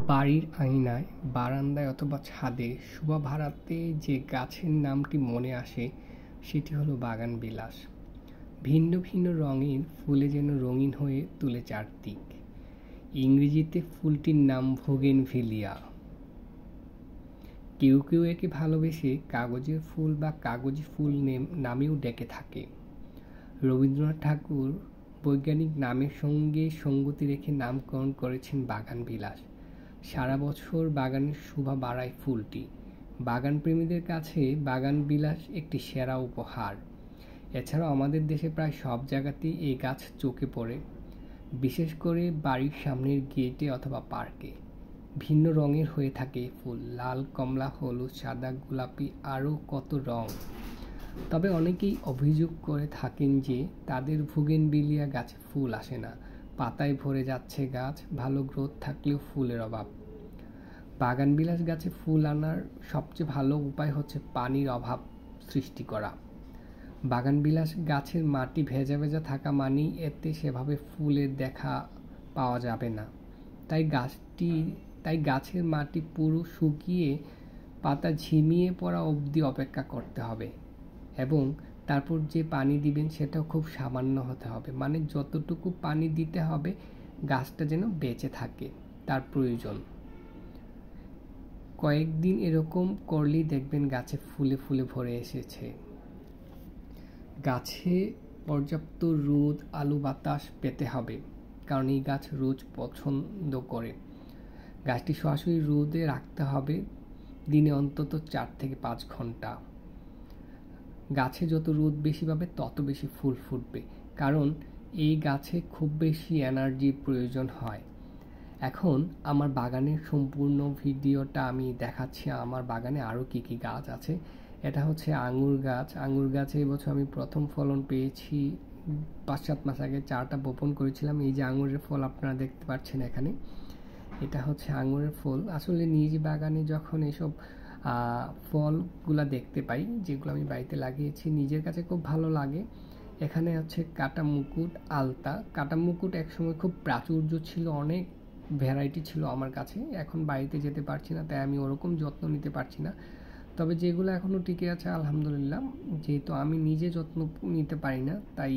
বাড়ির আঙিনায়, বারান্দায় অথবা ছাদে শোভা বাড়াতে যে গাছের নামটি মনে আসে সেটি হলো বাগানবিলাস। ভিন্ন ভিন্ন রঙের ফুলে যেন রঙিন হয়ে তোলে চারদিক। ইংরেজিতে ফুলটির নাম বোগেনভিলিয়া। কেউ কেউ একে ভালোবেসে কাগজের ফুল বা কাগজি ফুল নামেও ডেকে থাকে। রবীন্দ্রনাথ ঠাকুর বৈজ্ঞানিক নামের সঙ্গে সঙ্গতি রেখে নামকরণ করেছেন বাগানবিলাস। সারা বছর বাগানের শোভা বাড়ায় ফুলটি। বাগানপ্রেমীদের কাছে বাগানবিলাস একটি সেরা উপহার। এছাড়াও আমাদের দেশে প্রায় সব জায়গাতেই এই গাছ চোখে পড়ে, বিশেষ করে বাড়ির সামনের গেটে অথবা পার্কে। ভিন্ন রঙের হয়ে থাকে ফুল, লাল, কমলা, হলুদ, সাদা, গোলাপি, আরও কত রং। তবে অনেকেই অভিযোগ করে থাকেন যে তাদের বোগেনভিলিয়া গাছে ফুল আসে না, পাতায় ভরে যাচ্ছে গাছ, ভালো গ্রোথ থাকলেও ফুলের অভাব। বাগানবিলাস গাছে ফুল আনার সবচেয়ে ভালো উপায় হচ্ছে পানির অভাব সৃষ্টি করা। বাগানবিলাস গাছের মাটি ভেজা ভেজা থাকা মানেই এতে সেভাবে ফুলের দেখা পাওয়া যাবে না। তাই গাছের মাটি পুরো শুকিয়ে পাতা ঝিমিয়ে পড়া অবধি অপেক্ষা করতে হবে এবং তারপর যে পানি দিবেন সেটাও খুব সামান্য হতে হবে, মানে যতটুকু পানি দিতে হবে গাছটা যেন বেঁচে থাকে তার প্রয়োজন। কয়েকদিন এরকম করলেই দেখবেন গাছে ফুলে ফুলে ভরে এসেছে। গাছে পর্যাপ্ত রোদ, আলো, বাতাস পেতে হবে, কারণ এই গাছ রোদ পছন্দ করে। গাছটি সরাসরি রোদে রাখতে হবে দিনে অন্তত 4 থেকে 5 ঘন্টা। গাছে যত রোদ বেশি পাবে তত বেশি ফুল ফুটবে, কারণ এই গাছে খুব বেশি এনার্জির প্রয়োজন হয়। এখন আমার বাগানের সম্পূর্ণ ভিডিওটা আমি দেখাচ্ছি। আমার বাগানে আরও কী কী গাছ আছে। এটা হচ্ছে আঙুর গাছ। আঙুর গাছে এবছর আমি প্রথম ফলন পেয়েছি 5-7 মাস আগে। 4টা বপন করেছিলাম। এই যে আঙুরের ফল আপনারা দেখতে পাচ্ছেন এখানে, এটা হচ্ছে আঙুরের ফল। আসলে নিজ বাগানে যখন এসব ফলগুলা দেখতে পাই, যেগুলো আমি বাড়িতে লাগিয়েছি, নিজের কাছে খুব ভালো লাগে। এখানে হচ্ছে কাটা মুকুট, আলতা। কাটা মুকুট একসময় খুব প্রাচুর্য ছিল, অনেক ভ্যারাইটি ছিল আমার কাছে। এখন বাড়িতে যেতে পারছি না, তাই আমি ওরকম যত্ন নিতে পারছি না। তবে যেগুলো এখনও টিকে আছে আলহামদুলিল্লাহ, যেহেতু আমি নিজে যত্ন নিতে পারি না তাই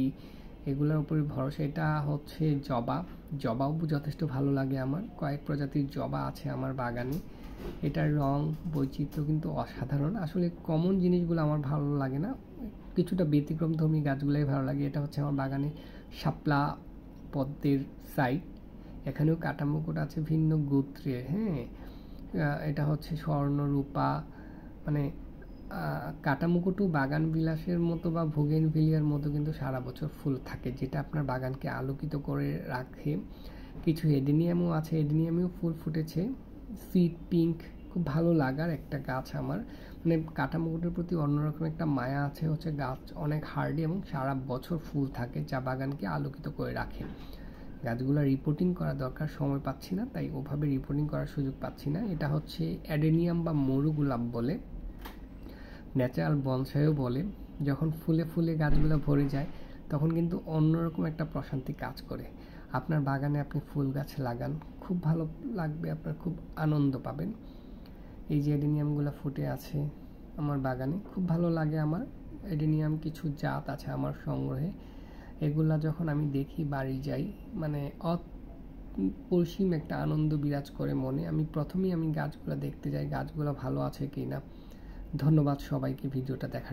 এগুলোর উপরে ভরসা। এটা হচ্ছে জবা। জবাও যথেষ্ট ভালো লাগে আমার। কয়েক প্রজাতির জবা আছে আমার বাগানে। এটার রং বৈচিত্র্য কিন্তু অসাধারণ। আসলে কমন জিনিসগুলো আমার ভালো লাগে না, কিছুটা ব্যতিক্রমধর্মী গাছগুলোই ভালো লাগে। এটা হচ্ছে আমার বাগানে শাপলা পদ্মের সাইড। এখানেও কাটা মুকুট আছে ভিন্ন গোত্রের। এটা হচ্ছে স্বর্ণরূপা, মানে কাটা মুকুটও বাগানবিলাসের মতো বা বোগেনভিলিয়ার মতো কিন্তু সারা বছর ফুল থাকে, যেটা আপনার বাগানকে আলোকিত করে রাখে। কিছু এডেনিয়ামও আছে, এডেনিয়ামেও ফুল ফুটেছে। সুইট পিঙ্ক খুব ভালো লাগার একটা গাছ আমার। মানে কাটা মুকুটের প্রতি অন্যরকম একটা মায়া আছে। হচ্ছে গাছ অনেক হার্ডি এবং সারা বছর ফুল থাকে, যা বাগানকে আলোকিত করে রাখে। গাছগুলো রিপোর্টিং করা দরকার, সময় পাচ্ছি না, তাই ওভাবে রিপোর্টিং করার সুযোগ পাচ্ছি না। এটা হচ্ছে অ্যাডেনিয়াম বা মরু গোলাপ বলে, ন্যাচারাল বনসাইও বলে। যখন ফুলে ফুলে গাছগুলো ভরে যায় তখন কিন্তু অন্যরকম একটা প্রশান্তি কাজ করে। আপনার বাগানে আপনি ফুল গাছ লাগান, খুব ভালো লাগবে, আপনার খুব আনন্দ পাবেন। এই যে অ্যাডেনিয়ামগুলো ফুটে আছে আমার বাগানে, খুব ভালো লাগে আমার। অ্যাডেনিয়াম কিছু জাত আছে আমার সংগ্রহে। এগুলা যখন আমি দেখি, বাড়ি যাই, মানে অপরিসীম একটা আনন্দ বিরাজ করে মনে। প্রথমেই আমি গাছগুলো দেখতে যাই, গাছগুলো ভালো আছে কি না। ধন্যবাদ সবাইকে ভিডিওটা দেখার।